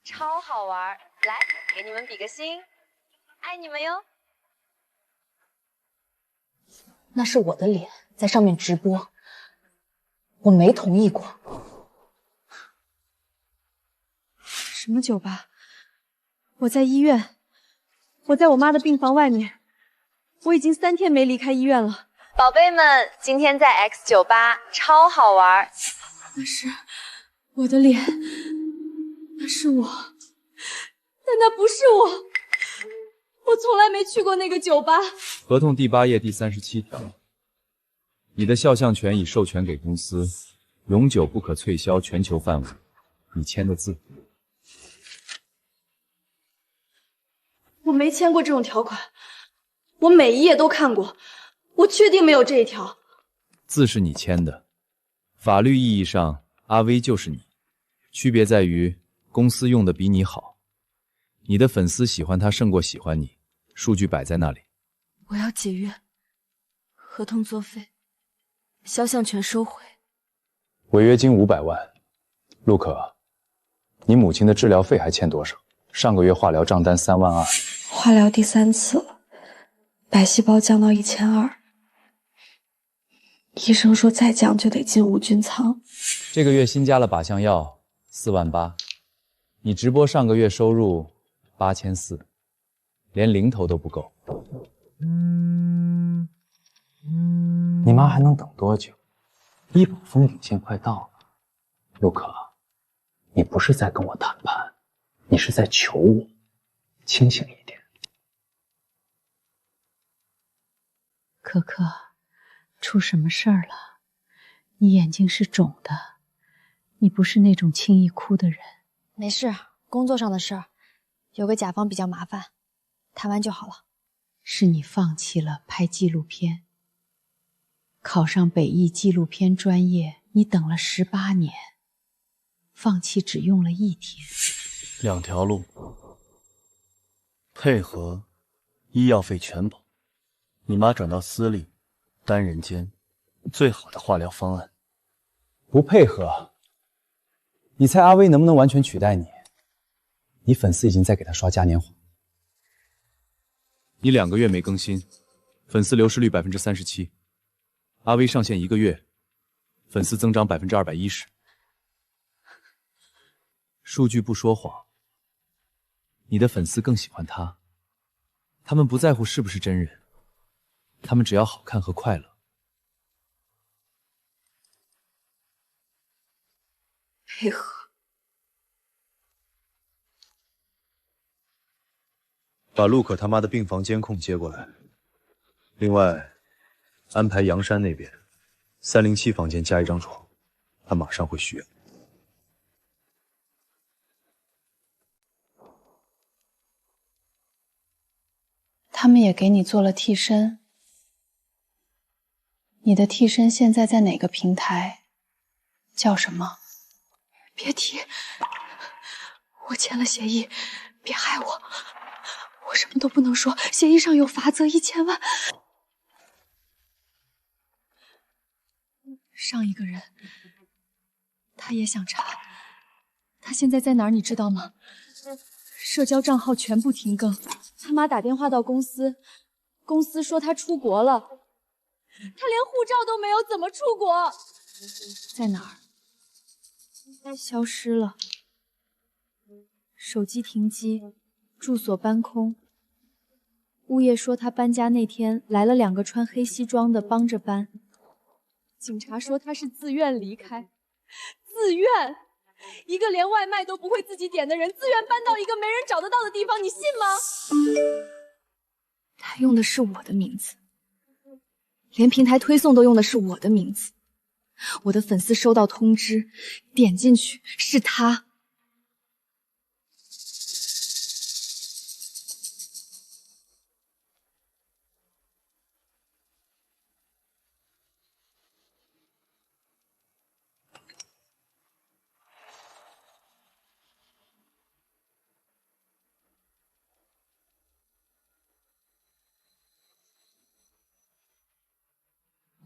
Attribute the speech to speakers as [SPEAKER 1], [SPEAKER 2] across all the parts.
[SPEAKER 1] 超好玩！来，给你们比个心，爱你们哟。
[SPEAKER 2] 那是我的脸在上面直播，我没同意过。
[SPEAKER 3] 什么酒吧？我在医院，我在我妈的病房外面，我已经3天没离开医院了。
[SPEAKER 1] 宝贝们，今天在 X 酒吧超好玩。
[SPEAKER 3] 那是我的脸，那是我，但那不是我。我从来没去过那个酒吧。
[SPEAKER 4] 合同第8页第37条，你的肖像权已授权给公司，永久不可脆销全球范围。你签的字。
[SPEAKER 3] 我没签过这种条款，我每一页都看过，我确定没有这一条。
[SPEAKER 4] 字是你签的，法律意义上阿威就是你，区别在于公司用的比你好，你的粉丝喜欢他胜过喜欢你，数据摆在那里。
[SPEAKER 3] 我要解约，合同作废，肖像权收回。
[SPEAKER 4] 违约金500万。陆可，你母亲的治疗费还欠多少？上个月化疗账单3万2。
[SPEAKER 3] 化疗第3次了，白细胞降到1200，医生说再降就得进无菌仓。
[SPEAKER 4] 这个月新加了靶向药4万8，你直播上个月收入8400，连零头都不够。
[SPEAKER 5] 你妈还能等多久？医保封顶线快到了。陆可，你不是在跟我谈判，你是在求我，清醒一点。
[SPEAKER 2] 可可，出什么事儿了？你眼睛是肿的，你不是那种轻易哭的人。
[SPEAKER 6] 没事，工作上的事儿，有个甲方比较麻烦，谈完就好了。
[SPEAKER 2] 是你放弃了拍纪录片，考上北艺纪录片专业，你等了18年，放弃只用了1天。
[SPEAKER 7] 2条路，配合，医药费全保，你妈转到私立，单人间，最好的化疗方案。
[SPEAKER 5] 不配合，你猜阿威能不能完全取代你？你粉丝已经在给他刷嘉年华。
[SPEAKER 4] 你2个月没更新，粉丝流失率37%。阿威上线1个月，粉丝增长210%。数据不说谎，你的粉丝更喜欢他，他们不在乎是不是真人，他们只要好看和快乐。
[SPEAKER 3] 配合。
[SPEAKER 8] 把陆可他妈的病房监控接过来，另外安排阳山那边307房间加1张床，他马上会需要。
[SPEAKER 2] 他们也给你做了替身，你的替身现在在哪个平台？叫什么？
[SPEAKER 3] 别提，我签了协议，别害我，我什么都不能说，协议上有罚则1000万。上一个人，他也想查，他现在在哪儿你知道吗？社交账号全部停更，他妈打电话到公司，公司说他出国了，他连护照都没有，怎么出国？在哪儿？消失了，手机停机，住所搬空。物业说他搬家那天来了2个穿黑西装的帮着搬，警察说他是自愿离开，自愿。一个连外卖都不会自己点的人，自愿搬到一个没人找得到的地方，你信吗？他用的是我的名字，连平台推送都用的是我的名字。我的粉丝收到通知，点进去是他。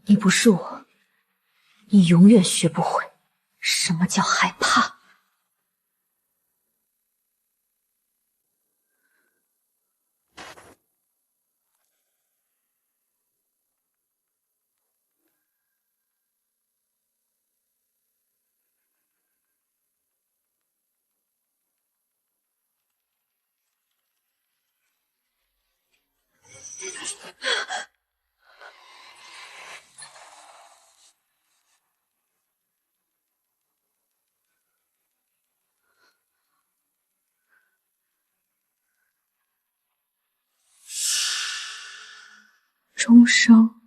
[SPEAKER 3] 你不是我，你永远学不会什么叫害怕。终生，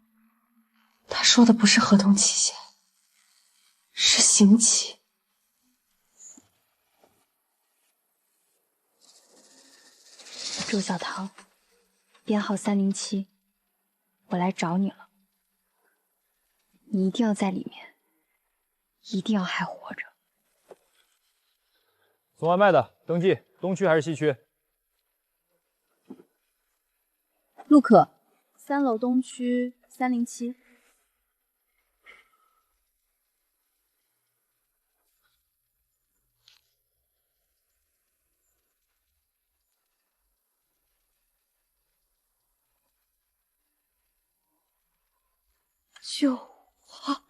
[SPEAKER 3] 他说的不是合同期限，是刑期。
[SPEAKER 6] 周小棠，编号307，我来找你了。你一定要在里面，一定要还活着。
[SPEAKER 4] 送外卖的登记，东区还是西区？
[SPEAKER 3] 陆可，3楼东区307。救我！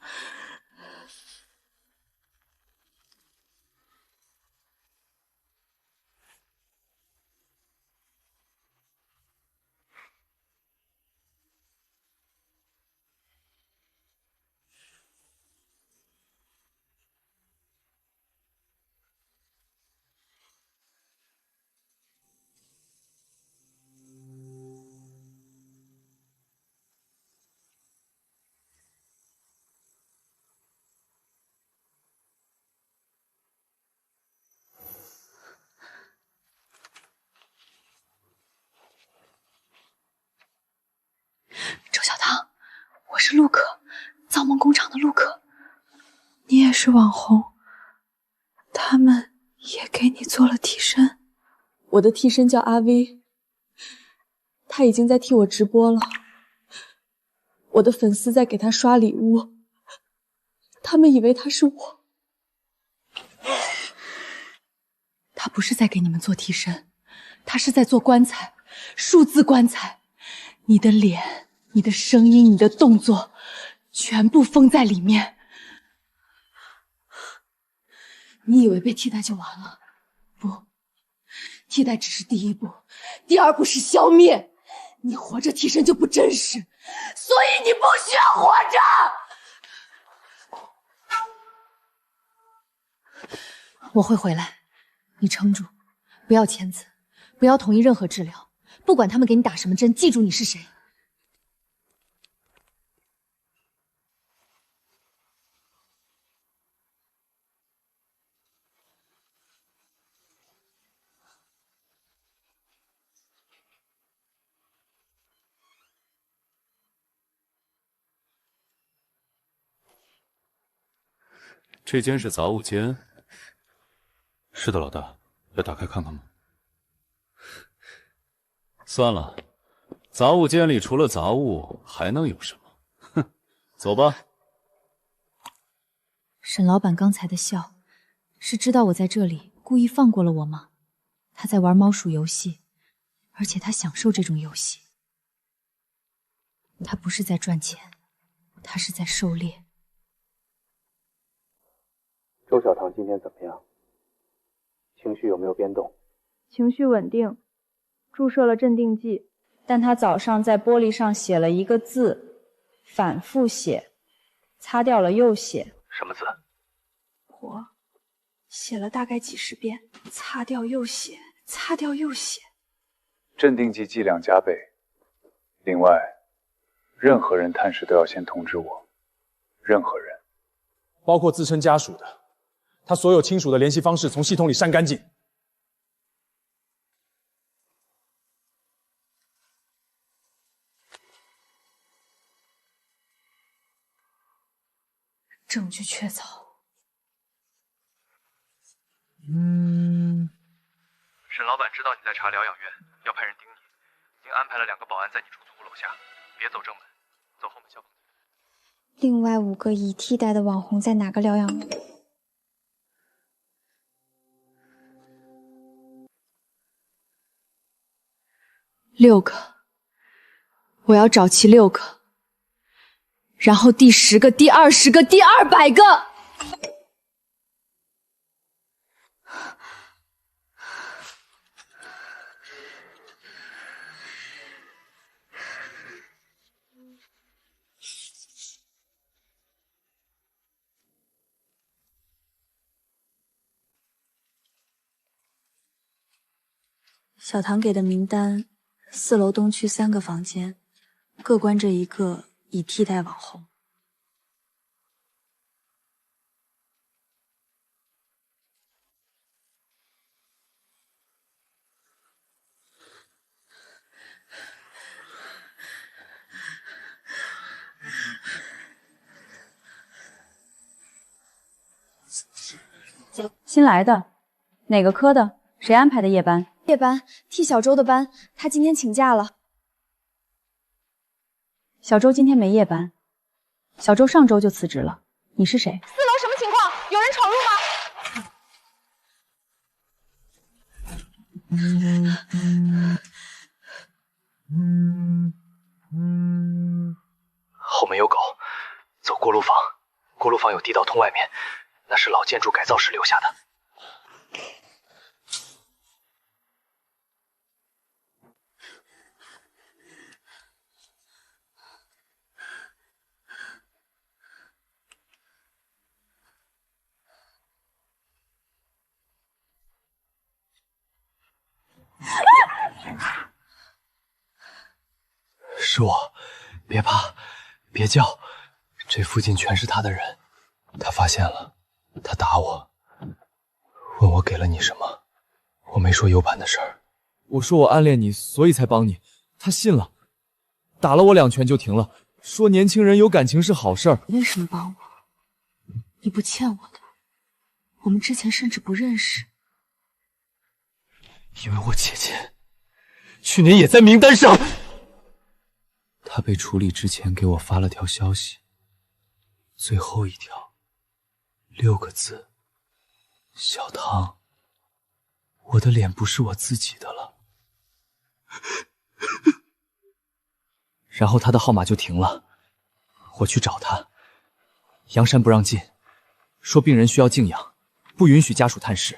[SPEAKER 3] 周小棠，我是陆可，造梦工厂的陆可。你也是网红，他们也给你做了替身。我的替身叫阿威，他已经在替我直播了。我的粉丝在给他刷礼物，他们以为他是我。他不是在给你们做替身，他是在做棺材，数字棺材。你的脸、你的声音、你的动作，全部封在里面。你以为被替代就完了？不，替代只是第一步，第二步是消灭。你活着替身就不真实，所以你不需要活着。我会回来，你撑住，不要签字，不要同意任何治疗，不管他们给你打什么针，记住你是谁。
[SPEAKER 9] 这间是杂物间。
[SPEAKER 8] 是的，老大，要打开看看吗？
[SPEAKER 9] 算了，杂物间里除了杂物还能有什么？哼，走吧。
[SPEAKER 3] 沈老板刚才的笑，是知道我在这里，故意放过了我吗？他在玩猫鼠游戏，而且他享受这种游戏。他不是在赚钱，他是在狩猎。
[SPEAKER 5] 周小棠今天怎么样？情绪有没有变动？
[SPEAKER 10] 情绪稳定，注射了镇定剂，但他早上在玻璃上写了一个字，反复写，擦掉了又写。
[SPEAKER 5] 什么字？
[SPEAKER 10] 我写了大概几10遍，擦掉又写，擦掉又写。
[SPEAKER 11] 镇定剂剂量加倍。另外，任何人探视都要先通知我。任何人，
[SPEAKER 12] 包括自称家属的。他所有亲属的联系方式从系统里删干净。
[SPEAKER 3] 证据确凿。
[SPEAKER 5] 沈老板知道你在查疗养院，要派人盯你，已经安排了2个保安在你出租屋楼下，别走正门，走后门消防。
[SPEAKER 6] 另外5个已替代的网红在哪个疗养院
[SPEAKER 3] ？6个，我要找齐6个，然后第10个、第20个、第200个。
[SPEAKER 10] 小唐给的名单，4楼东区3个房间，
[SPEAKER 6] 各关这一个，以替代网红。
[SPEAKER 10] 新来的，哪个科的？谁安排的夜班？
[SPEAKER 3] 夜班替小周的班，他今天请假了。
[SPEAKER 10] 小周今天没夜班，小周上周就辞职了。你是谁？4
[SPEAKER 3] 楼什么情况？有人闯
[SPEAKER 5] 入吗？后面有狗，走锅炉房，锅炉房有地道通外面，那是老建筑改造时留下的。是我，别怕，别叫，这附近全是他的人，他发现了，他打我，问我给了你什么，我没说 U 盘的事儿，
[SPEAKER 4] 我说我暗恋你，所以才帮你，他信了，打了我2拳就停了，说年轻人有感情是好事儿。
[SPEAKER 6] 你为什么帮我？你不欠我的，我们之前甚至不认识。
[SPEAKER 5] 因为我姐姐去年也在名单上。他被处理之前给我发了条消息，最后一条，6个字：小唐，我的脸不是我自己的了。然后他的号码就停了，我去找他，阳山不让进，说病人需要静养，不允许家属探视。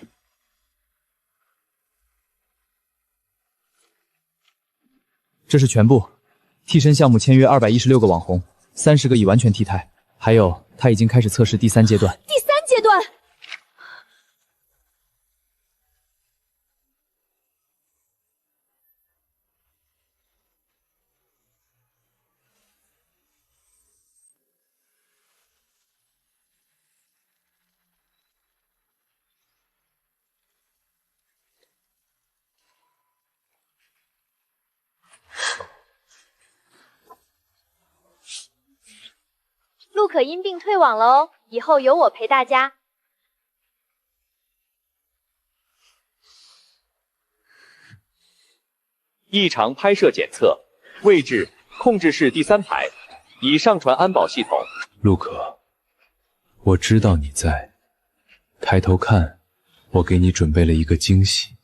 [SPEAKER 4] 这是全部。替身项目签约216个网红，30个已完全替代，还有他已经开始测试第3阶段。
[SPEAKER 3] 第3阶段，
[SPEAKER 1] 陆可因病退网了哦，以后有我陪大家。
[SPEAKER 13] 异常拍摄检测，位置控制室第3排，已上传安保系统。
[SPEAKER 8] 陆可，我知道你在，抬头看，我给你准备了一个惊喜。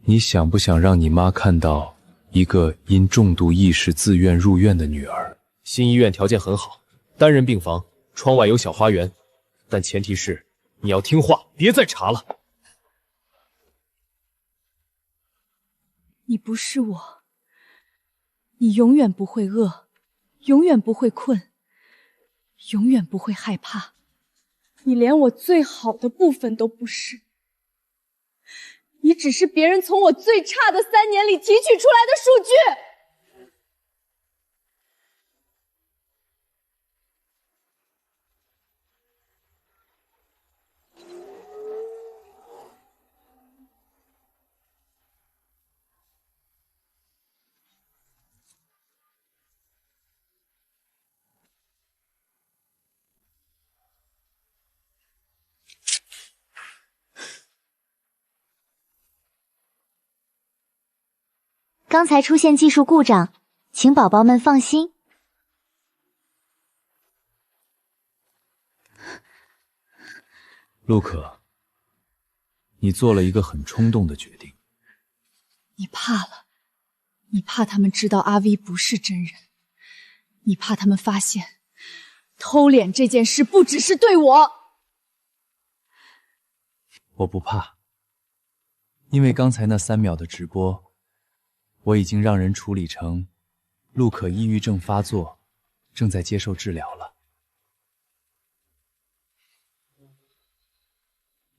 [SPEAKER 8] 你想不想让你妈看到一个因重度意识自愿入院的女儿？
[SPEAKER 9] 新医院条件很好，单人病房，窗外有小花园，但前提是你要听话，别再查了。
[SPEAKER 3] 你不是我，你永远不会饿，永远不会困，永远不会害怕。你连我最好的部分都不是，你只是别人从我最差的3年里提取出来的数据。
[SPEAKER 14] 刚才出现技术故障，请宝宝们放心。
[SPEAKER 8] 陆可，你做了一个很冲动的决定。
[SPEAKER 3] 你怕了，你怕他们知道阿 V 不是真人，你怕他们发现偷脸这件事不只是对我。
[SPEAKER 8] 我不怕，因为刚才那3秒的直播。我已经让人处理成陆可抑郁症发作，正在接受治疗了。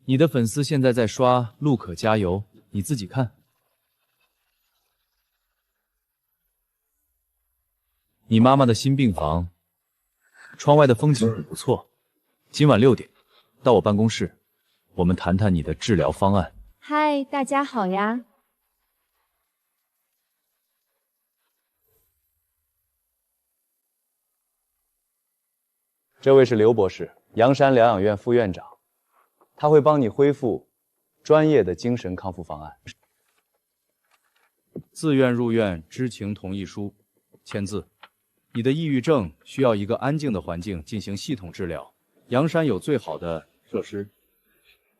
[SPEAKER 4] 你的粉丝现在在刷陆可加油，你自己看。你妈妈的新病房，窗外的风景很不错。今晚6点到我办公室，我们谈谈你的治疗方案。
[SPEAKER 3] 嗨，大家好呀。
[SPEAKER 8] 这位是刘博士，阳山疗养院副院长，他会帮你恢复专业的精神康复方案。
[SPEAKER 4] 自愿入院知情同意书，签字。你的抑郁症需要一个安静的环境进行系统治疗。阳山有最好的设施。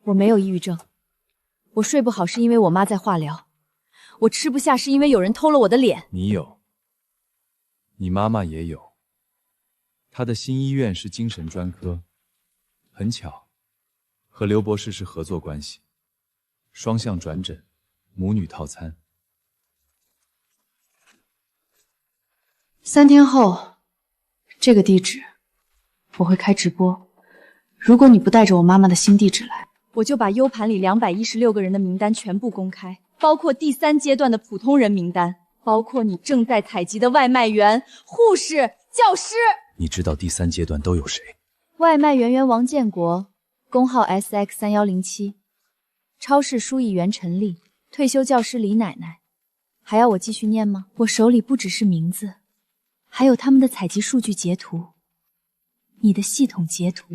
[SPEAKER 3] 我没有抑郁症，我睡不好是因为我妈在化疗，我吃不下是因为有人偷了我的脸。
[SPEAKER 4] 你有，你妈妈也有。她的新医院是精神专科，很巧，和刘博士是合作关系，双向转诊，母女套餐。
[SPEAKER 2] 3天后，这个地址我会开直播。如果你不带着我妈妈的新地址来，
[SPEAKER 3] 我就把 U 盘里216个人的名单全部公开，包括第3阶段的普通人名单，包括你正在采集的外卖员、护士、教师。
[SPEAKER 4] 你知道第3阶段都有谁？
[SPEAKER 3] 外卖员王建国，工号 SX3107，超市书译员陈丽，退休教师李奶奶。还要我继续念吗？我手里不只是名字，还有他们的采集数据截图，你的系统截图。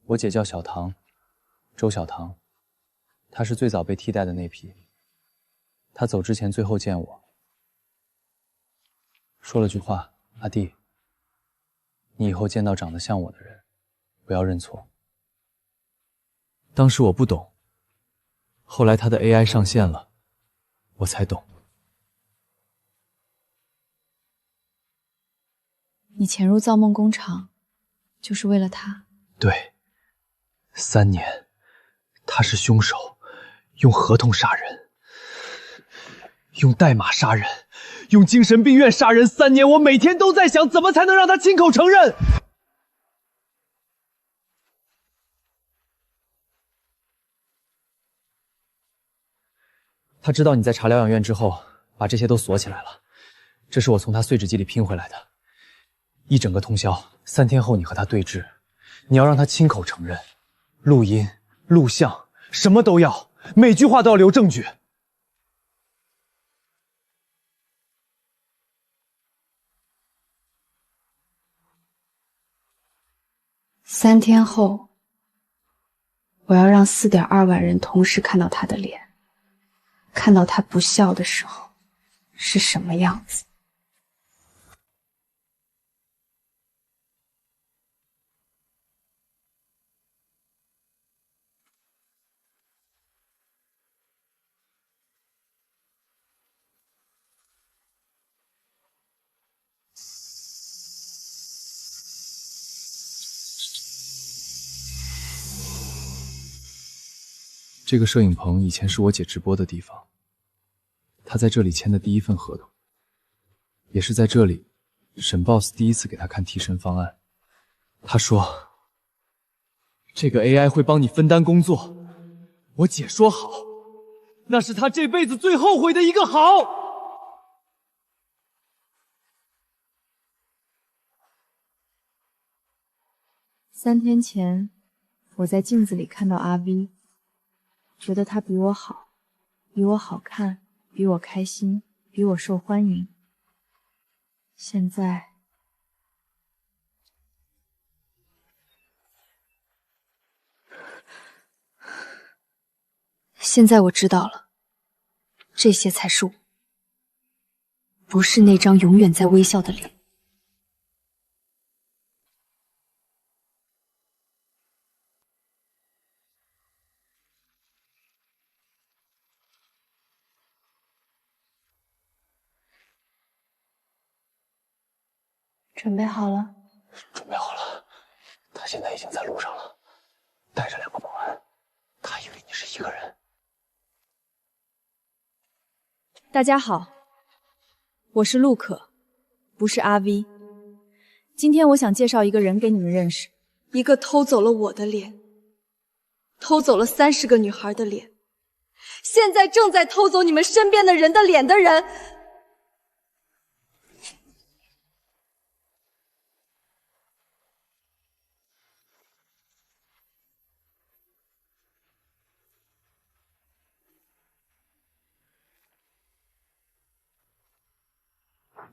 [SPEAKER 5] 我姐叫小唐，周小唐，她是最早被替代的那批。她走之前最后见我，说了句话：“阿弟，你以后见到长得像我的人，不要认错。”
[SPEAKER 4] 当时我不懂，后来他的 AI 上线了，我才懂。
[SPEAKER 2] 你潜入造梦工厂，就是为了他？
[SPEAKER 5] 对，3年，他是凶手，用合同杀人，用代码杀人，用精神病院杀人。3年，我每天都在想，怎么才能让他亲口承认。他知道你在查疗养院之后，把这些都锁起来了。这是我从他碎纸机里拼回来的。一整个通宵，3天后你和他对峙，你要让他亲口承认，录音、录像，什么都要，每句话都要留证据。
[SPEAKER 2] 3天后，我要让4.2万人同时看到他的脸，看到他不笑的时候是什么样子。
[SPEAKER 4] 这个摄影棚以前是我姐直播的地方，她在这里签的第1份合同，也是在这里，沈 boss 第一次给她看替身方案。他说，这个 AI 会帮你分担工作。我姐说好，那是她这辈子最后悔的一个好。
[SPEAKER 3] 3天前，我在镜子里看到阿 V， 觉得他比我好，比我好看，比我开心，比我受欢迎。现在，我知道了，这些才是我，不是那张永远在微笑的脸。
[SPEAKER 2] 准备好了？
[SPEAKER 5] 准备好了。他现在已经在路上了，带着2个保安。他以为你是一个人。
[SPEAKER 3] 大家好，我是陆可，不是阿 V。今天我想介绍一个人给你们认识，
[SPEAKER 15] 一个偷走了我的脸，偷走了30个女孩的脸，现在正在偷走你们身边的人的脸的人。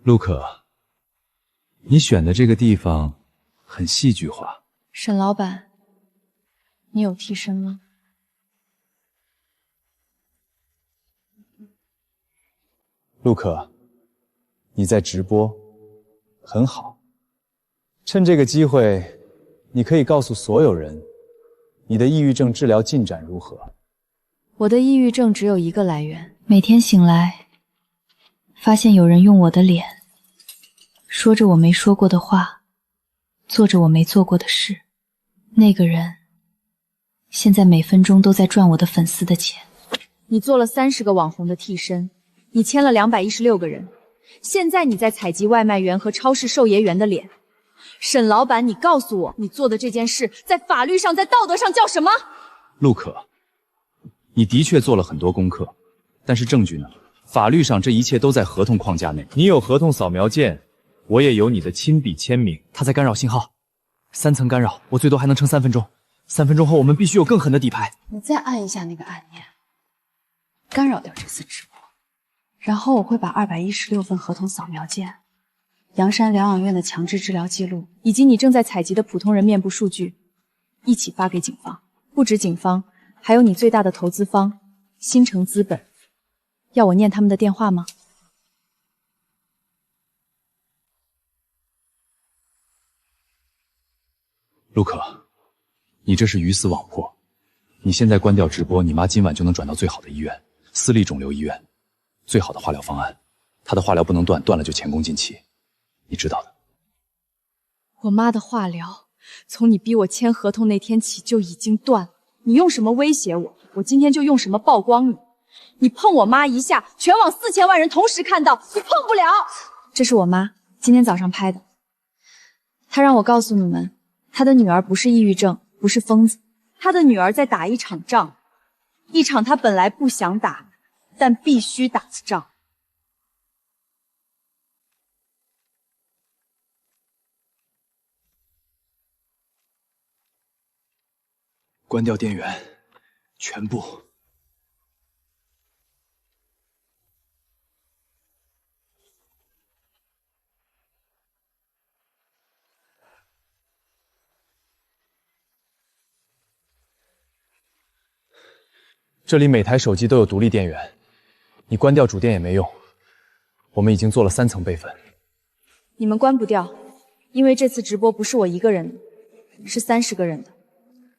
[SPEAKER 4] 陆可，你选的这个地方很戏剧化。
[SPEAKER 3] 沈老板，你有替身吗？
[SPEAKER 4] 陆可，你在直播，很好。趁这个机会，你可以告诉所有人，你的抑郁症治疗进展如何？
[SPEAKER 3] 我的抑郁症只有一个来源，每天醒来，发现有人用我的脸，说着我没说过的话，做着我没做过的事。那个人，现在每分钟都在赚我的粉丝的钱。你做了30个网红的替身，你签了216个人，现在你在采集外卖员和超市售爷员的脸。沈老板，你告诉我，你做的这件事，在法律上，在道德上叫什么？
[SPEAKER 4] 陆可，你的确做了很多功课，但是证据呢？法律上这一切都在合同框架内。你有合同扫描件，我也有你的亲笔签名。
[SPEAKER 9] 他在干扰信号，3层干扰，我最多还能撑3分钟。3分钟后，我们必须有更狠的底牌。
[SPEAKER 2] 你再按一下那个按键，干扰掉这次直播，然后我会把216份合同扫描件、阳山疗养院的强制治疗记录，
[SPEAKER 3] 以及你正在采集的普通人面部数据，一起发给警方。不止警方，还有你最大的投资方新城资本。要我念他们的电话吗？
[SPEAKER 4] 陆可，你这是鱼死网破。你现在关掉直播，你妈今晚就能转到最好的医院，私立肿瘤医院，最好的化疗方案。她的化疗不能断，断了就前功尽弃，你知道的。
[SPEAKER 3] 我妈的化疗，从你逼我签合同那天起就已经断了。你用什么威胁我，我今天就用什么曝光你。你碰我妈一下，全网4000万人同时看到，你碰不了。这是我妈今天早上拍的，她让我告诉你们，她的女儿不是抑郁症，不是疯子，她的女儿在打一场仗，一场她本来不想打，但必须打的仗。
[SPEAKER 9] 关掉电源，全部。这里每台手机都有独立电源，你关掉主电也没用。我们已经做了3层备份。
[SPEAKER 3] 你们关不掉，因为这次直播不是我一个人的，是30个人的。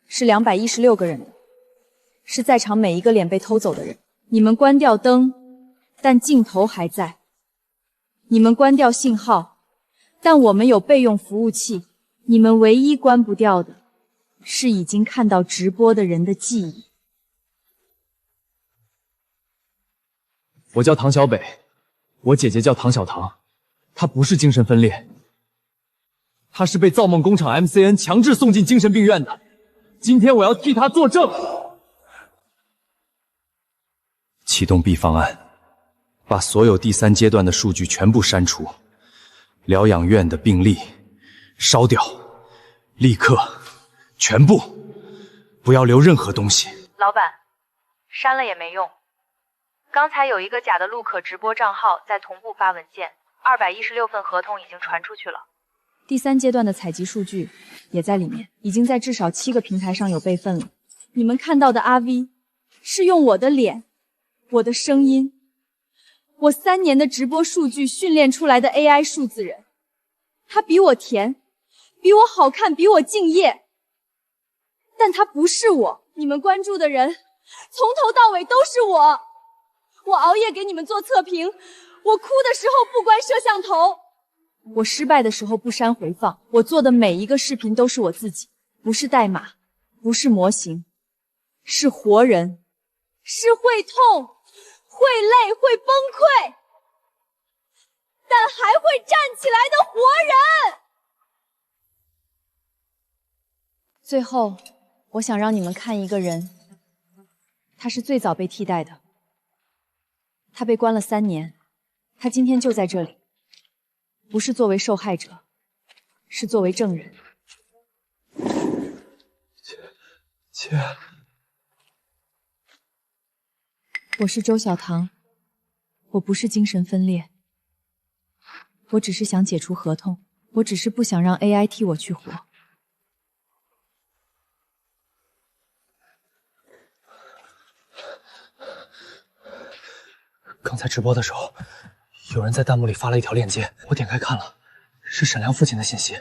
[SPEAKER 3] 是216个人的，是在场每一个脸被偷走的人。你们关掉灯，但镜头还在；你们关掉信号，但我们有备用服务器。你们唯一关不掉的，是已经看到直播的人的记忆。
[SPEAKER 9] 我叫唐小北，我姐姐叫唐小唐，她不是精神分裂，她是被造梦工厂 MCN 强制送进精神病院的。今天我要替他作证。
[SPEAKER 4] 启动 B 方案，把所有第3阶段的数据全部删除，疗养院的病历烧掉，立刻，全部，不要留任何东西。
[SPEAKER 16] 老板，删了也没用。刚才有一个假的陆可直播账号在同步发文件，216份合同已经传出去了。
[SPEAKER 3] 第3阶段的采集数据也在里面，已经在至少7个平台上有备份了。你们看到的阿 V 是用我的脸、我的声音、我3年的直播数据训练出来的 AI 数字人。他比我甜，比我好看，比我敬业，但他不是我。你们关注的人从头到尾都是我。我熬夜给你们做测评，我哭的时候不关摄像头，我失败的时候不删回放，我做的每一个视频都是我自己，不是代码，不是模型，是活人，是会痛、会累、会崩溃，但还会站起来的活人。最后，我想让你们看一个人，他是最早被替代的，他被关了3年，他今天就在这里。不是作为受害者，是作为证人。
[SPEAKER 9] 姐，
[SPEAKER 3] 我是周小棠，我不是精神分裂，我只是想解除合同，我只是不想让 AI 替我去活。
[SPEAKER 5] 刚才直播的时候，有人在弹幕里发了一条链接，我点开看了，是沈良父亲的信息。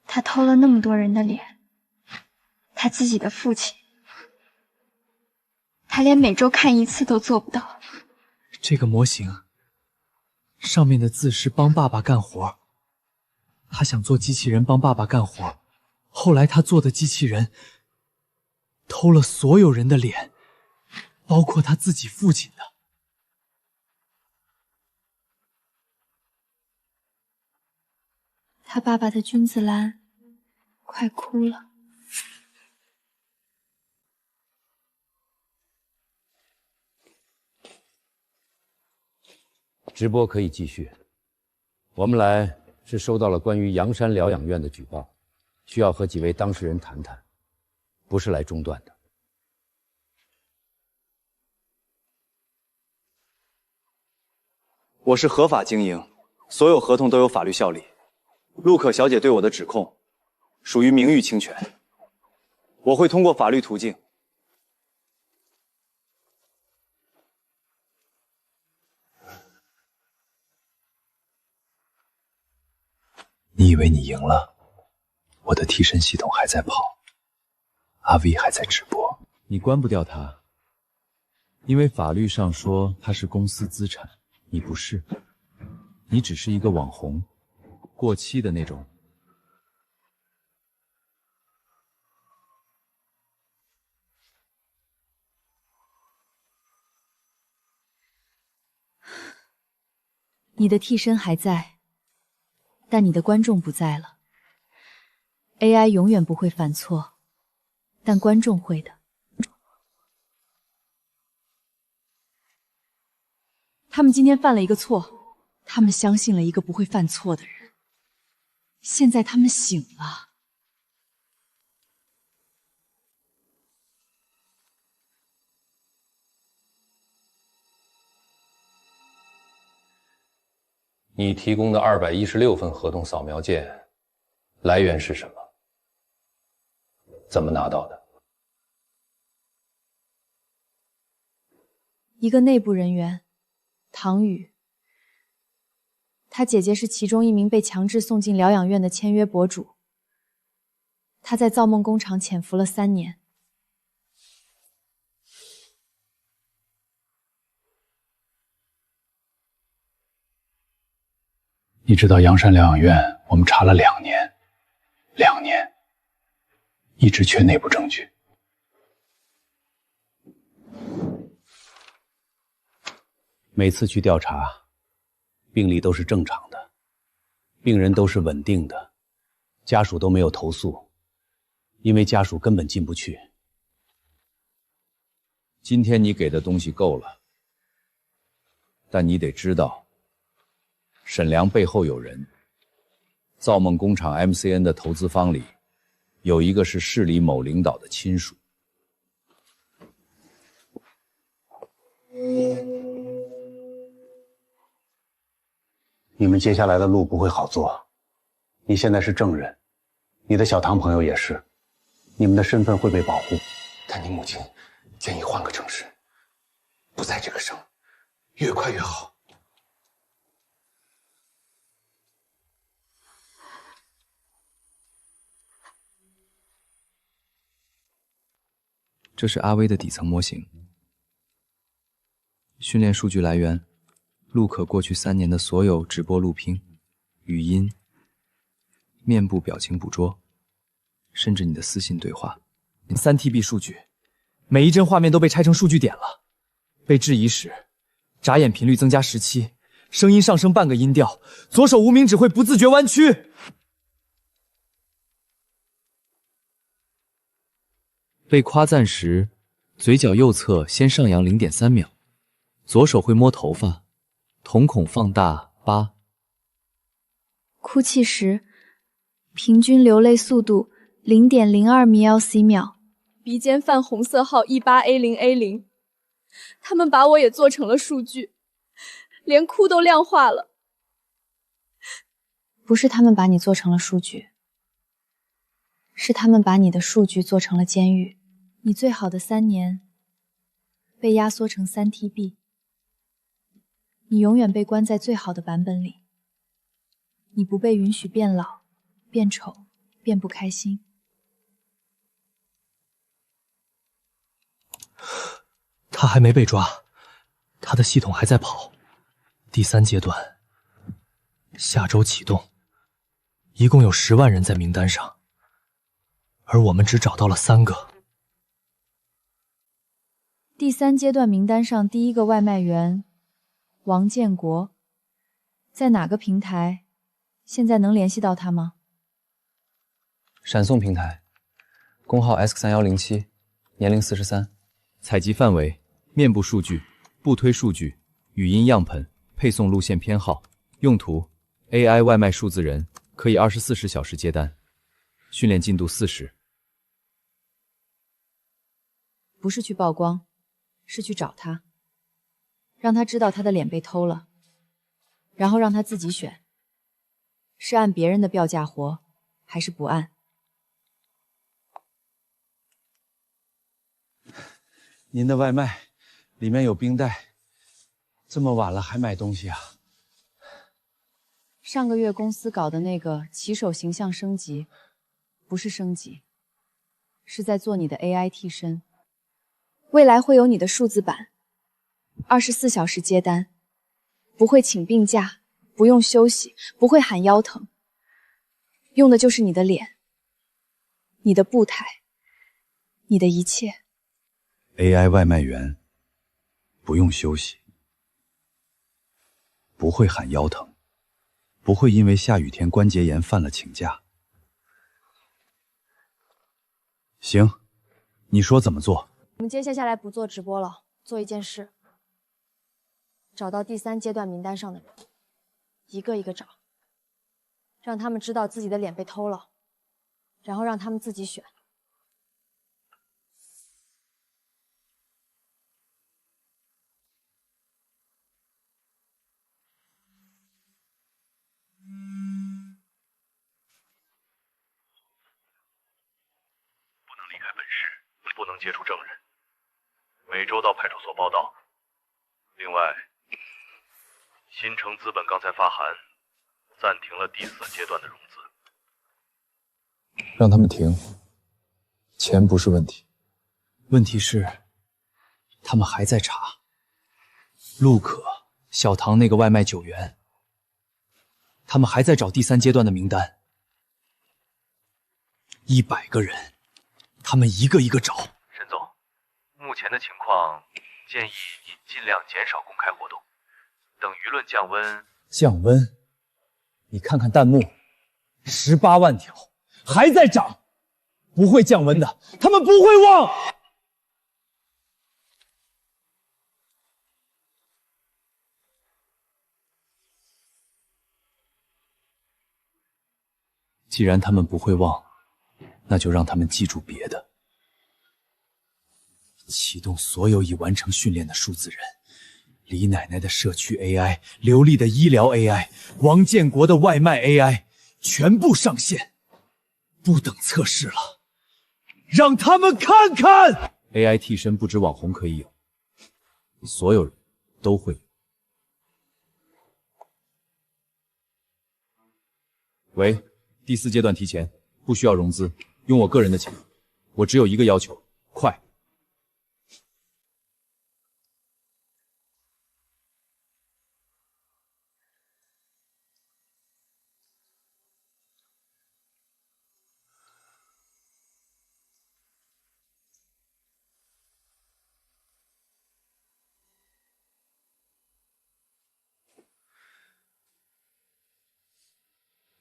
[SPEAKER 6] 他偷了那么多人的脸，他自己的父亲，他连每周看一次都做不到。
[SPEAKER 9] 这个模型上面的字是帮爸爸干活，他想做机器人帮爸爸干活，后来他做的机器人偷了所有人的脸，包括他自己父亲的。
[SPEAKER 3] 他爸爸的君子兰快哭了。
[SPEAKER 17] 直播可以继续。我们来是收到了关于阳山疗养院的举报，需要和几位当事人谈谈，不是来中断的。
[SPEAKER 7] 我是合法经营，所有合同都有法律效力。陆可小姐对我的指控属于名誉侵权，我会通过法律途径。
[SPEAKER 8] 你以为你赢了？我的替身系统还在跑，阿威还在直播。
[SPEAKER 4] 你关不掉他，因为法律上说他是公司资产，你不是，你只是一个网红，过期的那种。
[SPEAKER 3] 你的替身还在，但你的观众不在了。AI 永远不会犯错，但观众会的。他们今天犯了一个错，他们相信了一个不会犯错的人。现在他们醒了。
[SPEAKER 17] 你提供的216份合同扫描件来源是什么？怎么拿到的？
[SPEAKER 3] 一个内部人员，唐宇。他姐姐是其中一名被强制送进疗养院的签约博主。他在造梦工厂潜伏了3年。
[SPEAKER 5] 你知道阳山疗养院我们查了2年，2年，一直缺内部证据。
[SPEAKER 17] 每次去调查，病历都是正常的，病人都是稳定的，家属都没有投诉，因为家属根本进不去。
[SPEAKER 4] 今天你给的东西够了，但你得知道，沈良背后有人。造梦工厂 MCN 的投资方里，有一个是市里某领导的亲属。
[SPEAKER 18] 你们接下来的路不会好做。你现在是证人，你的小唐朋友也是，你们的身份会被保护。但你母亲建议换个城市，不在这个省，越快越好。
[SPEAKER 4] 这是阿威的底层模型，训练数据来源：陆可过去3年的所有直播录屏、语音、面部表情捕捉，甚至你的私信对话。
[SPEAKER 9] 3TB 数据，每一帧画面都被拆成数据点了。被质疑时，眨眼频率增加17，声音上升半个音调，左手无名指会不自觉弯曲。
[SPEAKER 4] 被夸赞时，嘴角右侧先上扬 0.3秒，左手会摸头发，瞳孔放大8。
[SPEAKER 3] 哭泣时，平均流泪速度 0.02 ms 秒。
[SPEAKER 15] 鼻尖泛红色号 18A0A0， 他们把我也做成了数据，连哭都量化了。
[SPEAKER 3] 不是他们把你做成了数据，是他们把你的数据做成了监狱。你最好的3年被压缩成3TB， 你永远被关在最好的版本里，你不被允许变老、变丑、变不开心。
[SPEAKER 9] 他还没被抓，他的系统还在跑。第3阶段下周启动，一共有10万人在名单上，而我们只找到了3个。
[SPEAKER 3] 第3阶段名单上第1个外卖员王建国，在哪个平台？现在能联系到他吗？
[SPEAKER 7] 闪送平台，工号 SK3107，年龄43，
[SPEAKER 4] 采集范围：面部数据、不推数据、语音样本、配送路线偏好。用途 ：AI 外卖数字人，可以24小时接单。训练进度40。
[SPEAKER 3] 不是去曝光，是去找他，让他知道他的脸被偷了，然后让他自己选，是按别人的标价活，还是不按。
[SPEAKER 17] 您的外卖里面有冰袋，这么晚了还买东西啊？
[SPEAKER 3] 上个月公司搞的那个骑手形象升级，不是升级，是在做你的 AI 替身。未来会有你的数字版，24小时接单，不会请病假，不用休息，不会喊腰疼，用的就是你的脸，你的步态，你的一切。
[SPEAKER 8] AI 外卖员不用休息，不会喊腰疼，不会因为下雨天关节炎犯了请假。行，你说怎么做？
[SPEAKER 3] 我们接下来不做直播了，做一件事，找到第3阶段名单上的人，一个一个找，让他们知道自己的脸被偷了，然后让他们自己选。
[SPEAKER 13] 不能离开本市，不能接触证人，每周到派出所报到。另外，新城资本刚才发函，暂停了第4阶段的融资。
[SPEAKER 12] 让他们停，钱不是问题，
[SPEAKER 9] 问题是，他们还在查陆可、小唐那个外卖9元，他们还在找第3阶段的名单，100个人，他们一个一个找。
[SPEAKER 13] 沈总，目前的情况建议你尽量减少公开活动，等舆论降温。
[SPEAKER 9] 降温？你看看弹幕，18万条，还在涨，不会降温的，他们不会忘。既然他们不会忘，那就让他们记住别的。启动所有已完成训练的数字人，李奶奶的社区 AI， 刘丽的医疗 AI， 王建国的外卖 AI， 全部上线，不等测试了，让他们看看
[SPEAKER 4] AI 替身不止网红可以有，所有人都会有。喂，第4阶段提前，不需要融资，用我个人的钱，我只有一个要求，快。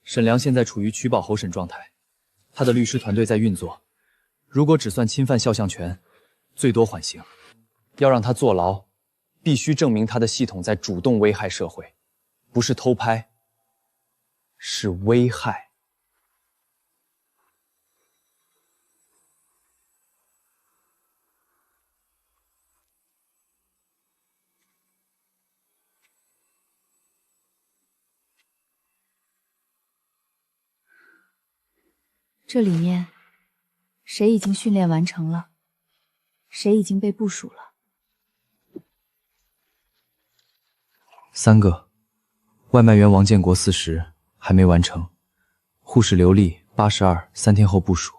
[SPEAKER 4] 沈良现在处于取保候审状态，他的律师团队在运作。如果只算侵犯肖像权，最多缓刑；要让他坐牢，必须证明他的系统在主动危害社会，不是偷拍，是危害。
[SPEAKER 3] 这里面谁已经训练完成了？谁已经被部署了
[SPEAKER 4] ？3个。外卖员王建国40还没完成，护士刘丽82，3天后部署。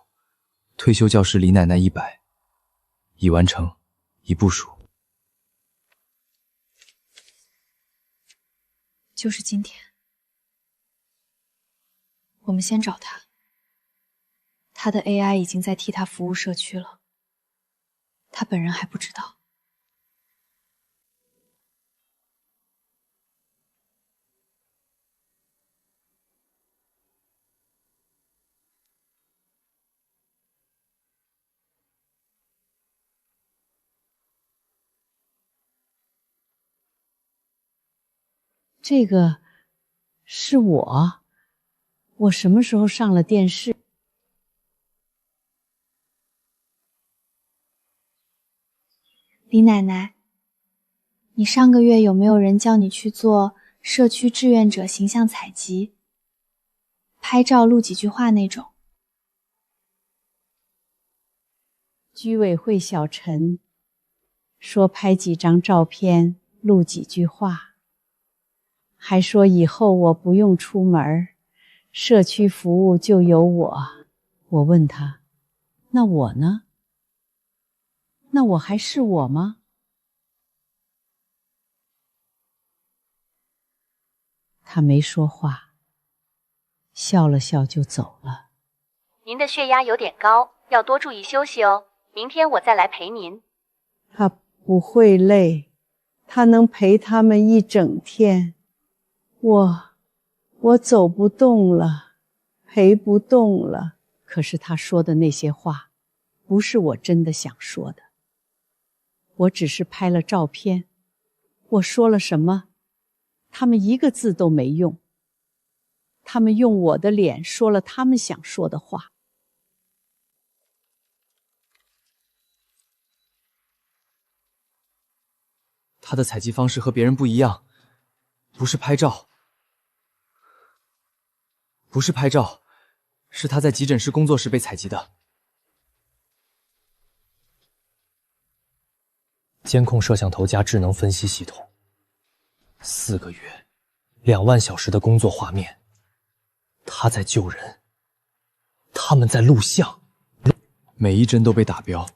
[SPEAKER 4] 退休教师李奶奶100，已完成，已部署。
[SPEAKER 3] 就是今天。我们先找他。他的 AI 已经在替他服务社区了，他本人还不知道。
[SPEAKER 2] 这个是我什么时候上了电视？
[SPEAKER 3] 李奶奶，你上个月有没有人叫你去做社区志愿者形象采集，拍照录几句话那种？
[SPEAKER 2] 居委会小陈说拍几张照片，录几句话。还说以后我不用出门，社区服务就有我。我问他，那我呢？那我还是我吗？他没说话，笑了笑就走了。
[SPEAKER 16] 您的血压有点高，要多注意休息哦。明天我再来陪您。
[SPEAKER 2] 他不会累，他能陪他们一整天。我走不动了，陪不动了。可是他说的那些话，不是我真的想说的。我只是拍了照片，我说了什么，他们一个字都没用。他们用我的脸说了他们想说的话。
[SPEAKER 9] 他的采集方式和别人不一样，不是拍照，是他在急诊室工作时被采集的。
[SPEAKER 19] 监控摄像头加智能分析系统，4个月，2万小时的工作画面，他在救人，他们在录像，
[SPEAKER 9] 每一帧都被打标，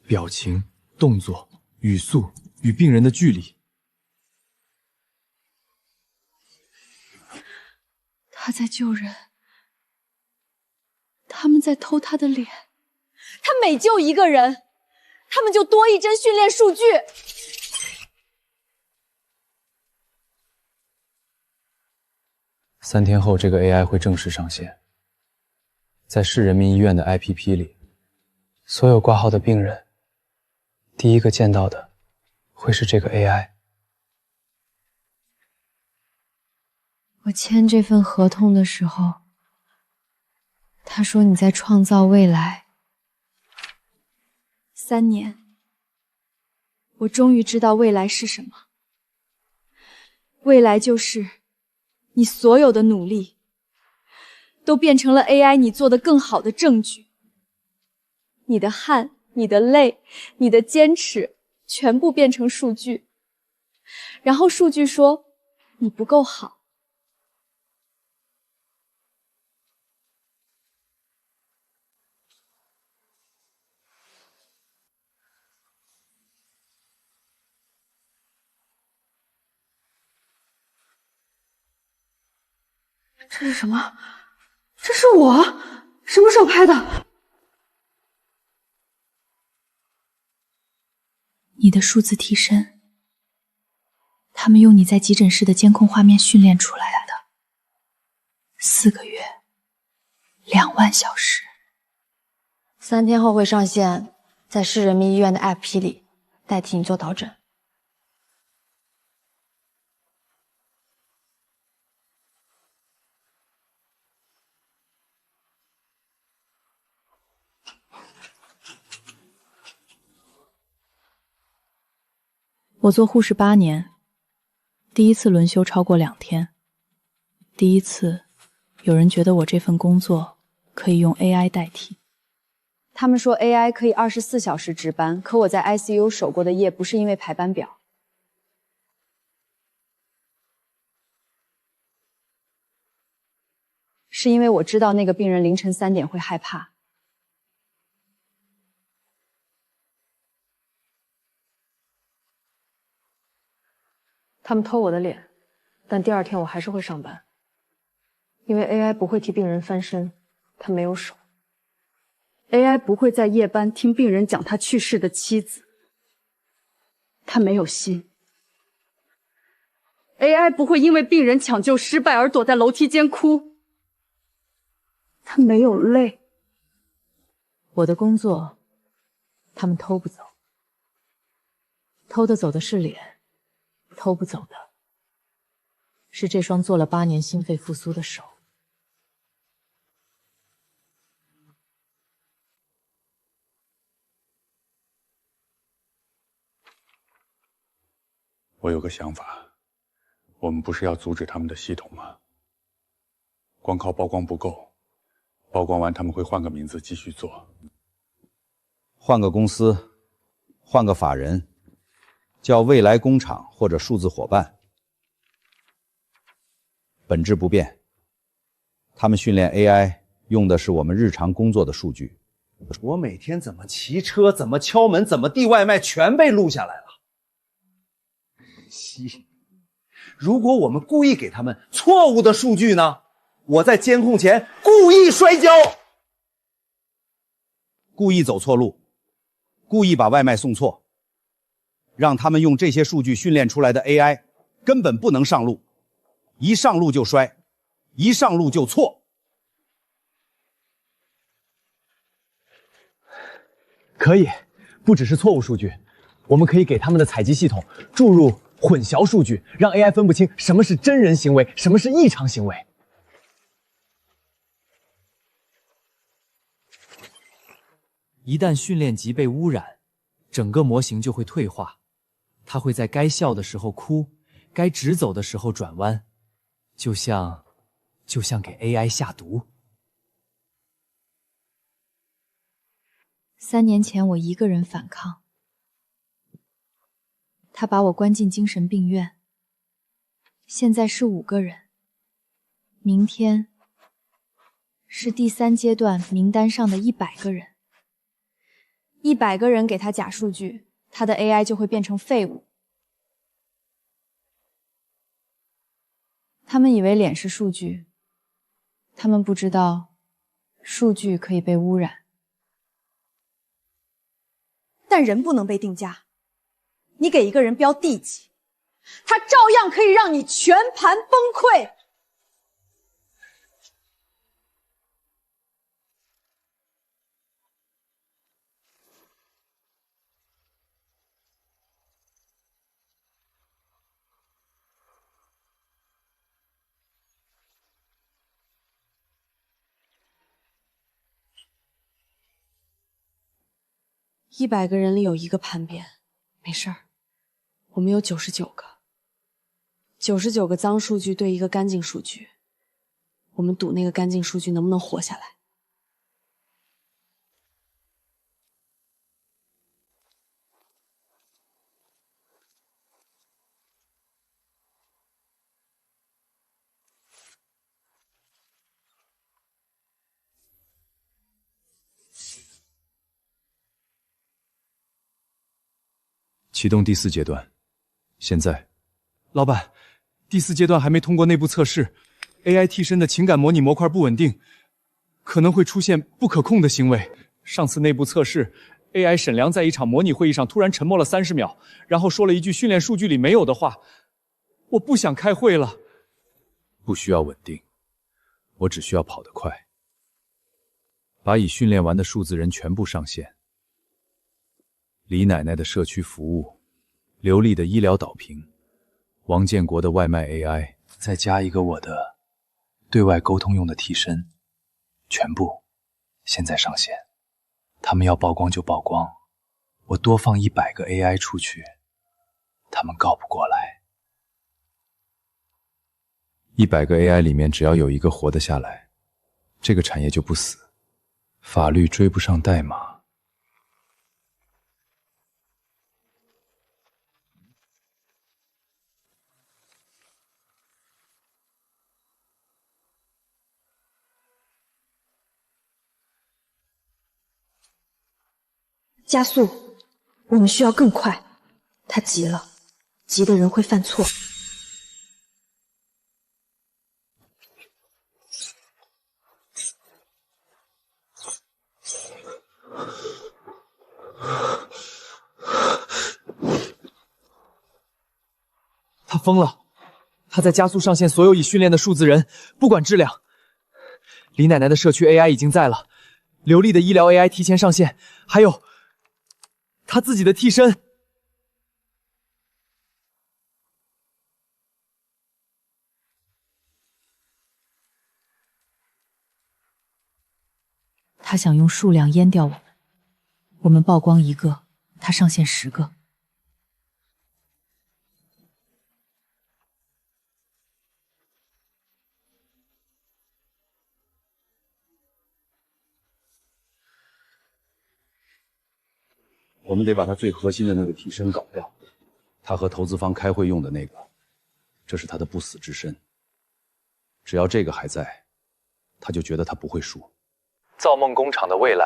[SPEAKER 9] 表情、动作、语速与病人的距离。
[SPEAKER 3] 他在救人，他们在偷他的脸。他每救一个人，他们就多一帧训练数据。
[SPEAKER 4] 3天后，这个 AI 会正式上线，在市人民医院的 IPP 里，所有挂号的病人，第一个见到的会是这个 AI。
[SPEAKER 3] 我签这份合同的时候，他说你在创造未来。3年，我终于知道未来是什么。未来就是你所有的努力都变成了 AI 你做得更好的证据。你的汗、你的泪、你的坚持，全部变成数据。然后数据说你不够好。
[SPEAKER 15] 这是什么？这是我什么时候拍的？
[SPEAKER 3] 你的数字替身，他们用你在急诊室的监控画面训练出来的。4个月，2万小时。
[SPEAKER 6] 3天后会上线，在市人民医院的 APP 里代替你做导诊。
[SPEAKER 10] 我做护士8年，第一次轮休超过2天，第一次有人觉得我这份工作
[SPEAKER 3] 可以用 AI 代替。他们说 AI 可以24小时值班，可我在 ICU 守过的夜不是因为排班表，是因为我知道那个病人凌晨3点会害怕。
[SPEAKER 20] 他们偷我的脸，但第2天我还是会上班，因为 AI 不会替病人翻身，他没有手。AI 不会在夜班听病人讲他去世的妻子，他没有心。AI 不会因为病人抢救失败而躲在楼梯间哭，他没有泪。
[SPEAKER 10] 我的工作，他们偷不走，偷得走的是脸，偷不走的是这双做了8年心肺复苏的手。
[SPEAKER 11] 我有个想法，我们不是要阻止他们的系统吗？光靠曝光不够，曝光完他们会换个名字继续做。
[SPEAKER 4] 换个公司，换个法人，叫未来工厂或者数字伙伴，本质不变。他们训练 AI 用的是我们日常工作的数据。
[SPEAKER 21] 我每天怎么骑车，怎么敲门，怎么递外卖，全被录下来了。如果我们故意给他们错误的数据呢？我在监控前故意摔跤，
[SPEAKER 4] 故意走错路，故意把外卖送错，让他们用这些数据训练出来的 AI 根本不能上路，一上路就摔，一上路就错。
[SPEAKER 9] 可以，不只是错误数据，我们可以给他们的采集系统注入混淆数据，让 AI 分不清什么是真人行为，什么是异常行为。一旦训练集被污染，整个模型就会退化，它会在该笑的时候哭，该直走的时候转弯，就像给 AI 下毒。
[SPEAKER 3] 3年前我一个人反抗，他把我关进精神病院，现在是5个人，明天是第3阶段名单上的100个人。100个人给他假数据，他的 AI 就会变成废物。他们以为脸是数据，他们不知道数据可以被污染。
[SPEAKER 15] 但人不能被定价，你给一个人标D级，他照样可以让你全盘崩溃。100个人里有1个叛变，没事儿，我们有99个，99个脏数据对一个干净数据，我们赌那个干净数据能不能活下来。
[SPEAKER 4] 启动第4阶段，现在。
[SPEAKER 12] 老板，第4阶段还没通过内部测试 ，AI 替身的情感模拟模块不稳定，可能会出现不可控的行为。上次内部测试 ，AI 沈良在一场模拟会议上突然沉默了30秒，然后说了一句训练数据里没有的话：“我不想开会了。”
[SPEAKER 4] 不需要稳定，我只需要跑得快，把已训练完的数字人全部上线。李奶奶的社区服务，刘丽的医疗导评，王建国的外卖 AI， 再加一个我的对外沟通用的替身，全部现在上线。他们要曝光就曝光，我多放100个 AI 出去，他们告不过来。100个 AI 里面只要有1个活得下来，这个产业就不死。法律追不上代码。
[SPEAKER 3] 加速，我们需要更快。他急了，急的人会犯错。
[SPEAKER 12] 他疯了，他在加速上线所有已训练的数字人，不管质量。李奶奶的社区 AI 已经在了，刘丽的医疗 AI 提前上线，还有他自己的替身。
[SPEAKER 10] 他想用数量淹掉我们，我们曝光1个，他上线10个。
[SPEAKER 4] 我们得把他最核心的那个替身搞掉，他和投资方开会用的那个，这是他的不死之身。只要这个还在，他就觉得他不会输。
[SPEAKER 19] 造梦工厂的未来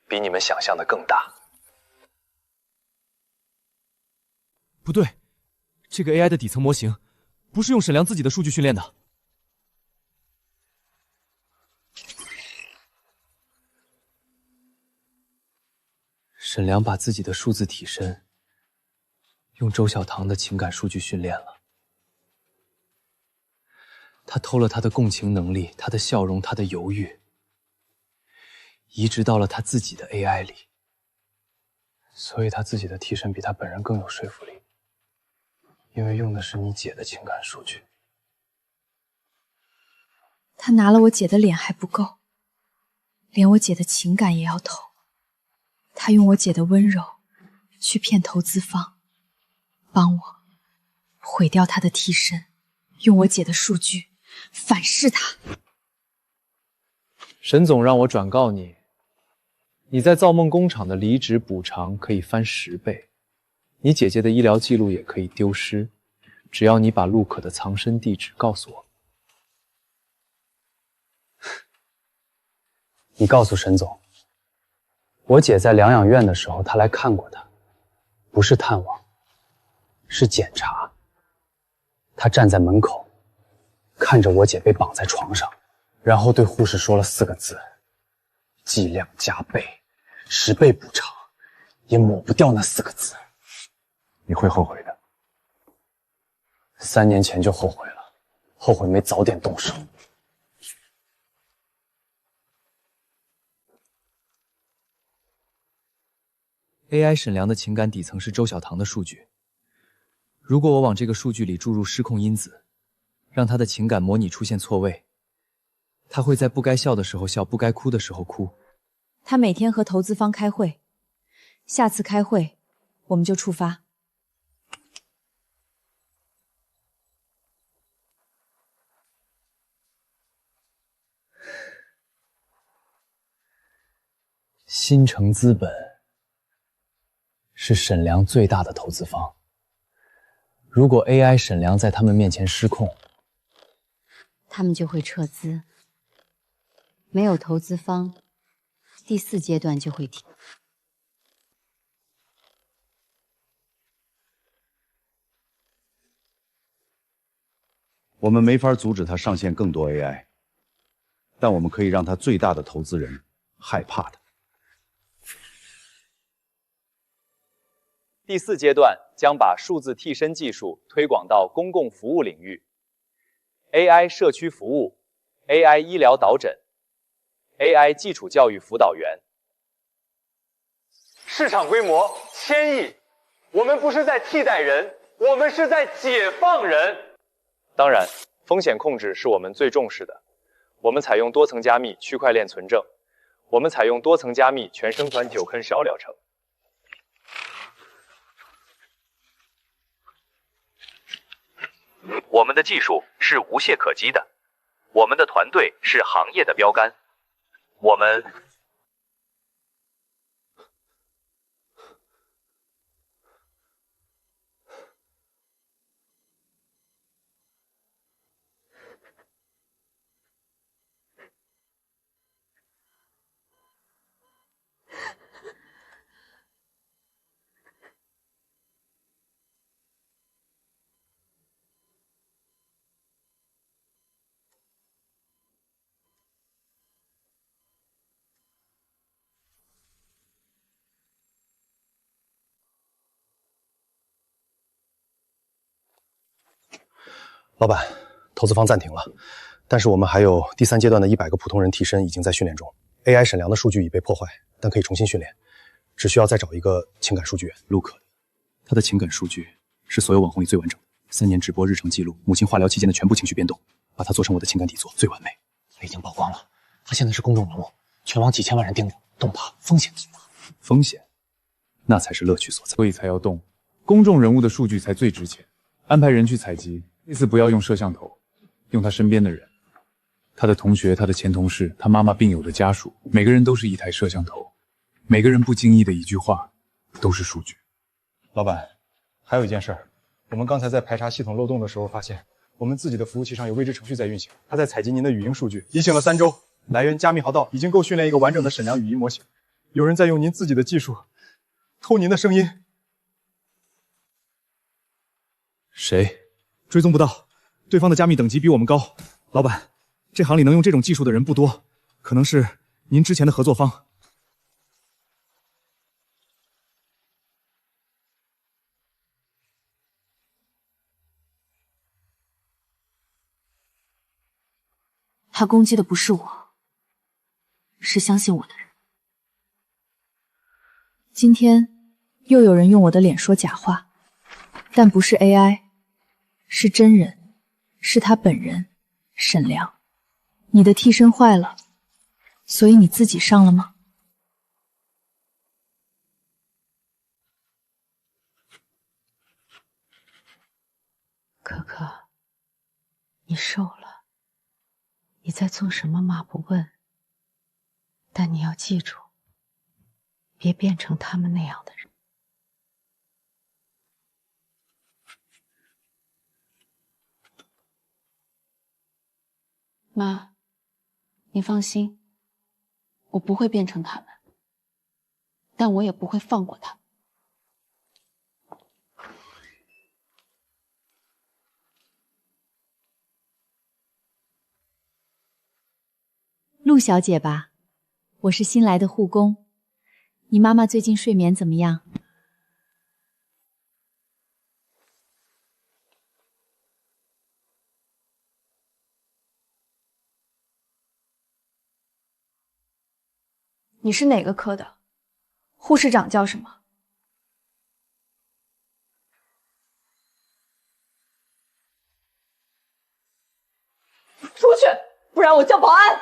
[SPEAKER 19] 比你们想象的更大。
[SPEAKER 12] 不对，这个 AI 的底层模型不是用沈良自己的数据训练的。
[SPEAKER 19] 沈良把自己的数字替身用周小棠的情感数据训练了。他偷了他的共情能力，他的笑容，他的犹豫，移植到了他自己的 AI 里。所以他自己的替身比他本人更有说服力，因为用的是你姐的情感数据。
[SPEAKER 3] 他拿了我姐的脸还不够，连我姐的情感也要偷。他用我姐的温柔去骗投资方，帮我毁掉他的替身，用我姐的数据反噬他。
[SPEAKER 19] 沈总让我转告你，你在造梦工厂的离职补偿可以翻10倍，你姐姐的医疗记录也可以丢失，只要你把陆可的藏身地址告诉我。你告诉沈总，我姐在疗养院的时候，她来看过她，不是探望，是检查。她站在门口，看着我姐被绑在床上，然后对护士说了4个字：剂量加倍，10倍补偿，也抹不掉那4个字。
[SPEAKER 11] 你会后悔的。
[SPEAKER 19] 3年前就后悔了，后悔没早点动手。
[SPEAKER 12] AI 沈良的情感底层是周小棠的数据，如果我往这个数据里注入失控因子，让他的情感模拟出现错位，他会在不该笑的时候笑，不该哭的时候哭。
[SPEAKER 3] 他每天和投资方开会，下次开会我们就触发。
[SPEAKER 19] 新城资本是沈良最大的投资方，如果 AI 沈良在他们面前失控，
[SPEAKER 2] 他们就会撤资。没有投资方，第4阶段就会停。
[SPEAKER 4] 我们没法阻止他上线更多 AI， 但我们可以让他最大的投资人害怕他。
[SPEAKER 1] 第4阶段将把数字替身技术推广到公共服务领域 ，AI 社区服务、AI 医疗导诊、AI 基础教育辅导员。
[SPEAKER 22] 市场规模1000亿，我们不是在替代人，我们是在解放人。
[SPEAKER 1] 当然，风险控制是我们最重视的。我们采用多层加密区块链存证，我们采用多层加密全生团9坑烧疗程。我们的技术是无懈可击的，我们的团队是行业的标杆。
[SPEAKER 13] 我们
[SPEAKER 5] 老板，投资方暂停了，但是我们还有第3阶段的100个普通人替身已经在训练中。AI 审量的数据已被破坏，但可以重新训练，只需要再找一个情感数据员。陆可，他的情感数据是所有网红里最完整的，3年直播日程记录，母亲化疗期间的全部情绪变动，把它做成我的情感底座，最完美。
[SPEAKER 18] 已经曝光了，他现在是公众人物，全网几千万人盯着，动他风险极大。
[SPEAKER 4] 风险，那才是乐趣所在，所以才要动。公众人物的数据才最值钱。安排人去采集，这次不要用摄像头，用他身边的人，他的同学、他的前同事、他妈妈病友的家属，每个人都是一台摄像头，每个人不经意的一句话，都是数据。
[SPEAKER 12] 老板，还有一件事儿，我们刚才在排查系统漏洞的时候，发现我们自己的服务器上有未知程序在运行，它在采集您的语音数据，运行了3周，来源加密好到已经够训练一个完整的沈良语音模型。有人在用您自己的技术偷您的声音。
[SPEAKER 4] 谁？
[SPEAKER 12] 追踪不到，对方的加密等级比我们高。老板，这行里能用这种技术的人不多，可能是您之前的合作方。
[SPEAKER 3] 他攻击的不是我，是相信我的人。今天又有人用我的脸说假话，但不是 AI， 是真人，是他本人，沈良。你的替身坏了，所以你自己上了吗？
[SPEAKER 2] 可可，你瘦了，你在做什么妈不问，但你要记住，别变成他们那样的人。
[SPEAKER 15] 妈，你放心，我不会变成他们，但我也不会放过他们。
[SPEAKER 3] 陆小姐吧，我是新来的护工。你妈妈最近睡眠怎么样？你是哪个科的？护士长叫什么？
[SPEAKER 20] 出去，不然我叫保安。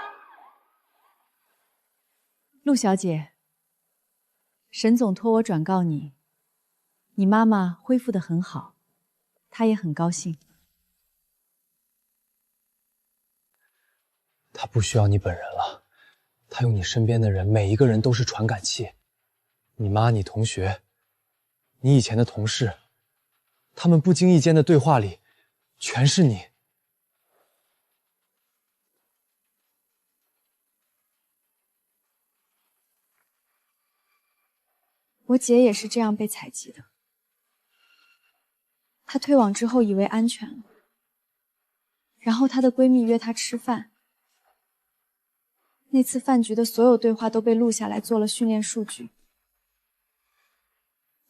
[SPEAKER 3] 陆小姐，沈总托我转告你，你妈妈恢复得很好，她也很高兴。
[SPEAKER 19] 他不需要你本人了，他用你身边的人，每一个人都是传感器。你妈、你同学、你以前的同事，他们不经意间的对话里，全是你。
[SPEAKER 3] 我姐也是这样被采集的，她退网之后以为安全了，然后她的闺蜜约她吃饭，那次饭局的所有对话都被录下来做了训练数据。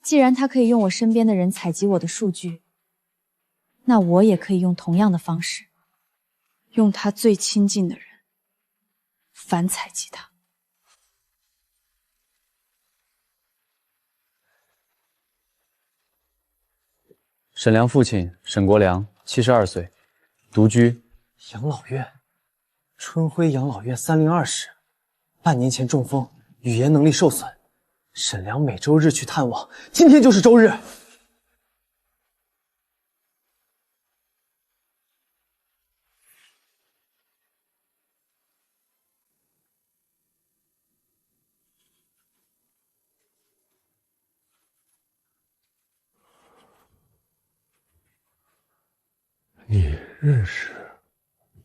[SPEAKER 3] 既然她可以用我身边的人采集我的数据，那我也可以用同样的方式，用她最亲近的人反采集她。
[SPEAKER 19] 沈良父亲沈国良，72岁，独居
[SPEAKER 21] 养老院，春晖养老院302室，半年前中风，语言能力受损。沈良每周日去探望，今天就是周日。
[SPEAKER 11] 你认识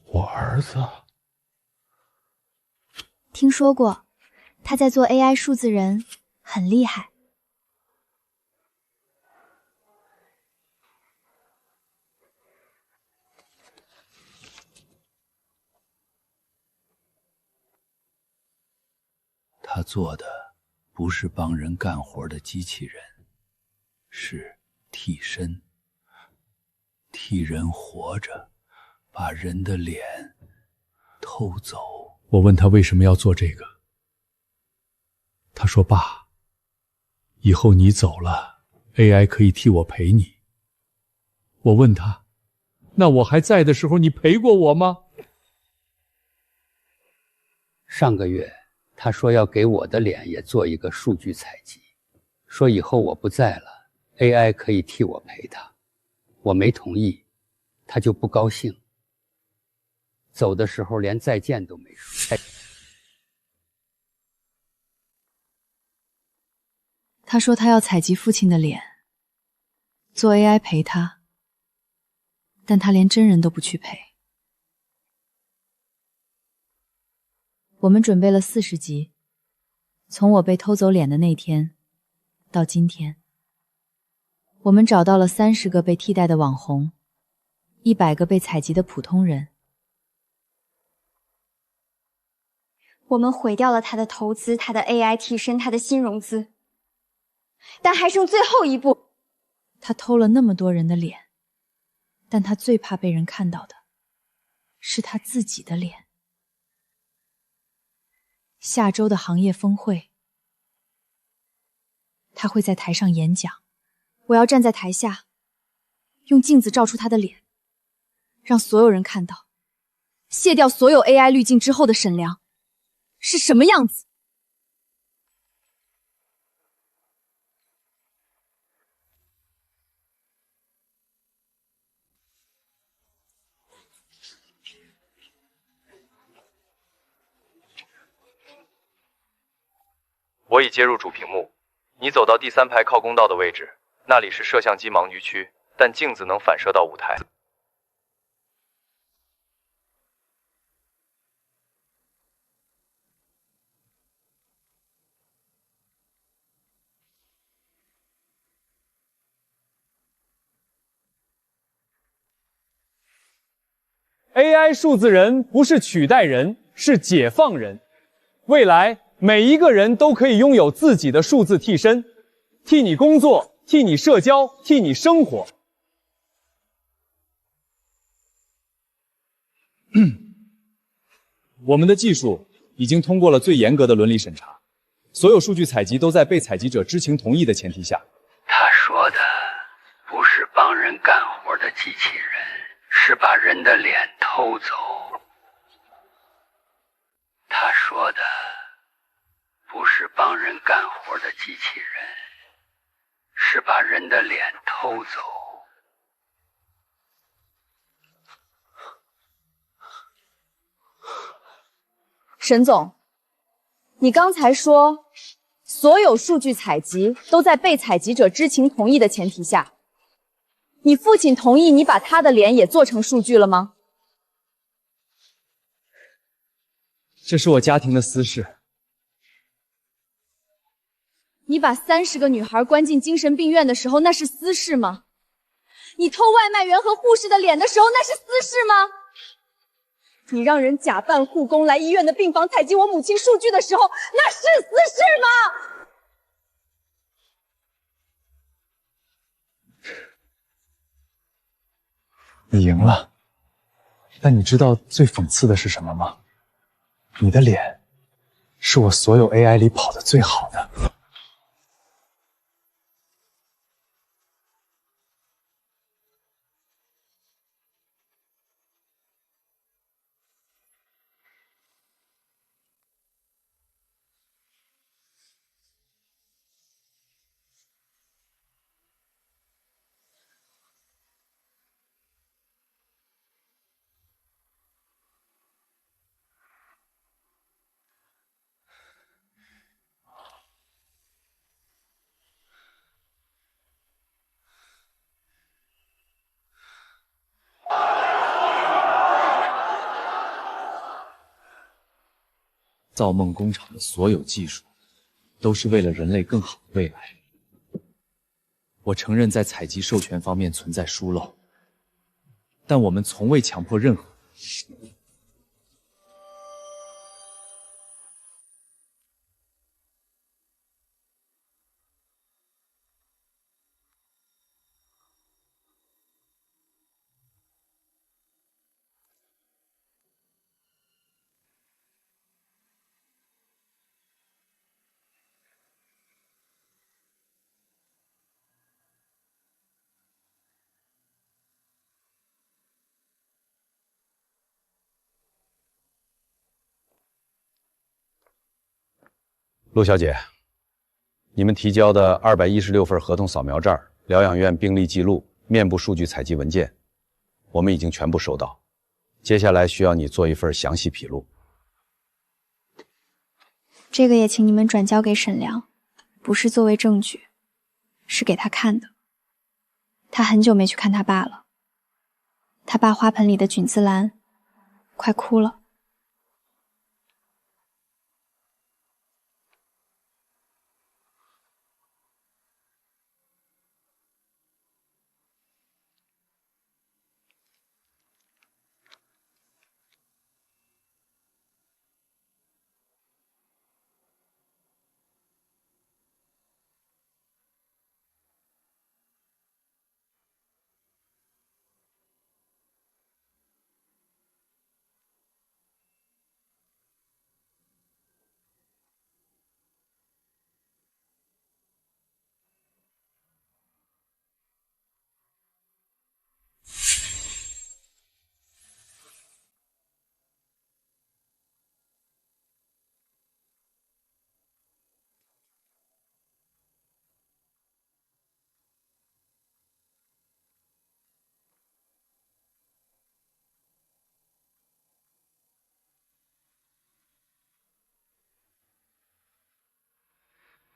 [SPEAKER 11] 我儿子？
[SPEAKER 3] 听说过，他在做 AI 数字人，很厉害。
[SPEAKER 17] 他做的不是帮人干活的机器人，是替身，替人活着，把人的脸偷走。
[SPEAKER 12] 我问他为什么要做这个，他说：“爸，以后你走了 ，AI 可以替我陪你。”我问他：“那我还在的时候，你陪过我吗？”
[SPEAKER 19] 上个月，他说要给我的脸也做一个数据采集，说以后我不在了 ，AI 可以替我陪他。我没同意，他就不高兴。走的时候连再见都没说。
[SPEAKER 3] 他说他要采集父亲的脸，做 AI 陪他，但他连真人都不去陪。我们准备了40集，从我被偷走脸的那天到今天，我们找到了30个被替代的网红，100个被采集的普通人。
[SPEAKER 6] 我们毁掉了他的投资，他的 AI 替身，他的新融资，但还剩最后一步。
[SPEAKER 3] 他偷了那么多人的脸，但他最怕被人看到的是他自己的脸。下周的行业峰会，他会在台上演讲，我要站在台下，用镜子照出他的脸，让所有人看到，卸掉所有 AI 滤镜之后的沈良是什么样子。
[SPEAKER 1] 我已接入主屏幕，你走到第3排靠公道的位置，那里是摄像机盲区区，但镜子能反射到舞台。
[SPEAKER 12] AI 数字人不是取代人，是解放人。未来每一个人都可以拥有自己的数字替身，替你工作，替你社交，替你生活。我们的技术已经通过了最严格的伦理审查，所有数据采集都在被采集者知情同意的前提下。
[SPEAKER 19] 他说的不是帮人干活的机器人，是把人的脸偷走。他说的不是帮人干活的机器人，是把人的脸偷走。
[SPEAKER 3] 沈总，你刚才说所有数据采集都在被采集者知情同意的前提下，你父亲同意你把他的脸也做成数据了吗？
[SPEAKER 12] 这是我家庭的私事。
[SPEAKER 3] 你把30个女孩关进精神病院的时候，那是私事吗？你偷外卖员和护士的脸的时候，那是私事吗？你让人假扮护工来医院的病房采集我母亲数据的时候，那是私事吗？
[SPEAKER 12] 你赢了，但你知道最讽刺的是什么吗？你的脸是我所有 AI 里跑得最好的。
[SPEAKER 4] 造梦工厂的所有技术，都是为了人类更好的未来。我承认在采集授权方面存在疏漏，但我们从未强迫任何人。
[SPEAKER 17] 陆小姐，你们提交的216份合同扫描证、疗养院病历记录、面部数据采集文件，我们已经全部收到。接下来需要你做一份详细笔录。
[SPEAKER 6] 这个也请你们转交给沈良，不是作为证据，是给他看的。他很久没去看他爸了，他爸花盆里的菌子兰快哭了。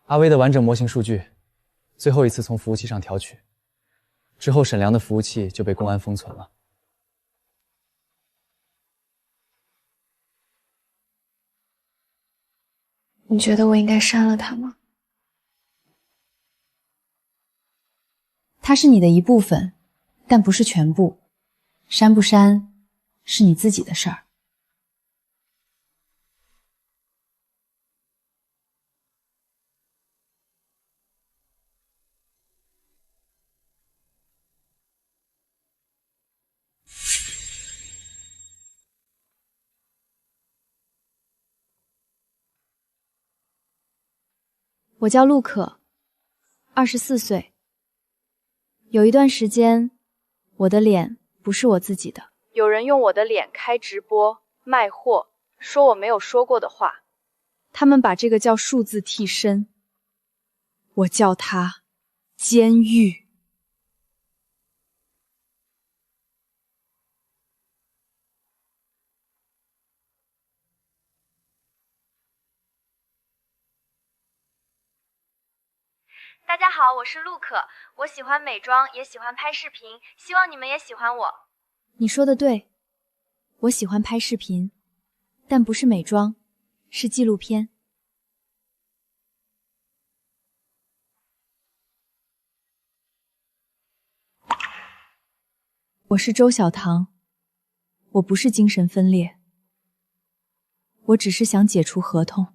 [SPEAKER 19] 阿威的完整模型数据，最后一次从服务器上调取，之后沈良的服务器就被公安封存了。
[SPEAKER 6] 你觉得我应该删了他吗？
[SPEAKER 2] 它是你的一部分，但不是全部。删不删，是你自己的事儿。
[SPEAKER 3] 我叫陆可，24岁。有一段时间，我的脸不是我自己的。有人用我的脸开直播卖货，说我没有说过的话。他们把这个叫数字替身，我叫它监狱。
[SPEAKER 16] 大家好，我是陆可，我喜欢美妆，也喜欢拍视频，希望你们也喜欢我。
[SPEAKER 3] 你说的对，我喜欢拍视频，但不是美妆，是纪录片。我是周小棠，我不是精神分裂，我只是想解除合同。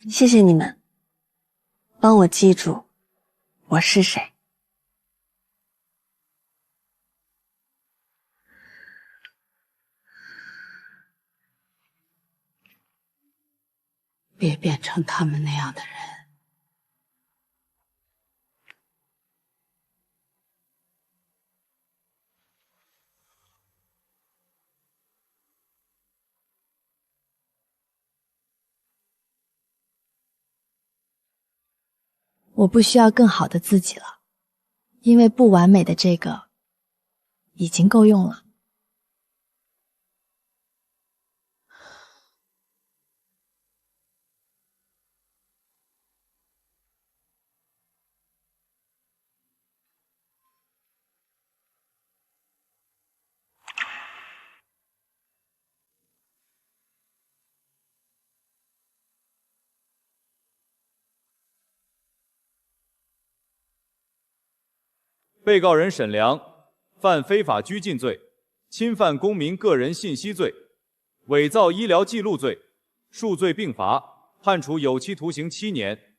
[SPEAKER 15] 谢谢你们，帮我记住我是谁。别变成他们那样的人。
[SPEAKER 3] 我不需要更好的自己了，因为不完美的这个已经够用了。
[SPEAKER 4] 被告人沈良犯非法拘禁罪、侵犯公民个人信息罪、伪造医疗记录罪，数罪并罚，判处有期徒刑7年，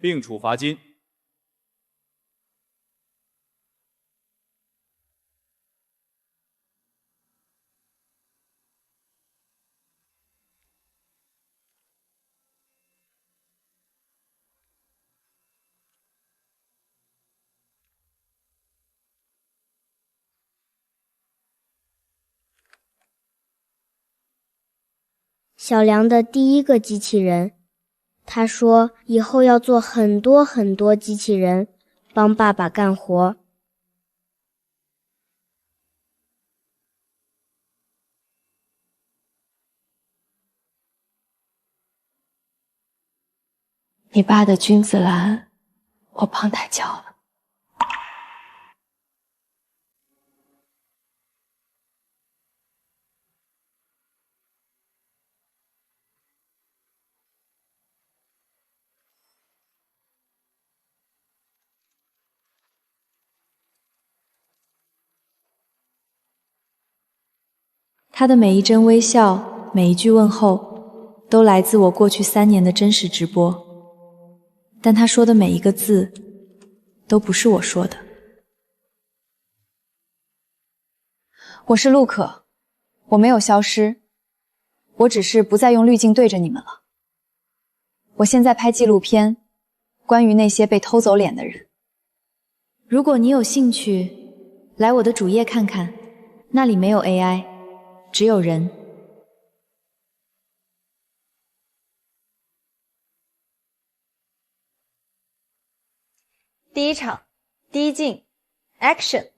[SPEAKER 4] 并处罚金。
[SPEAKER 7] 小梁的第一个机器人，他说以后要做很多很多机器人，帮爸爸干活。
[SPEAKER 3] 你爸的君子兰，我帮他浇了。他的每一帧微笑，每一句问候，都来自我过去3年的真实直播。但他说的每一个字，都不是我说的。我是陆可，我没有消失，我只是不再用滤镜对着你们了。我现在拍纪录片，关于那些被偷走脸的人。如果你有兴趣，来我的主页看看，那里没有 AI。只有人。
[SPEAKER 14] 第一场，第一镜 ，Action！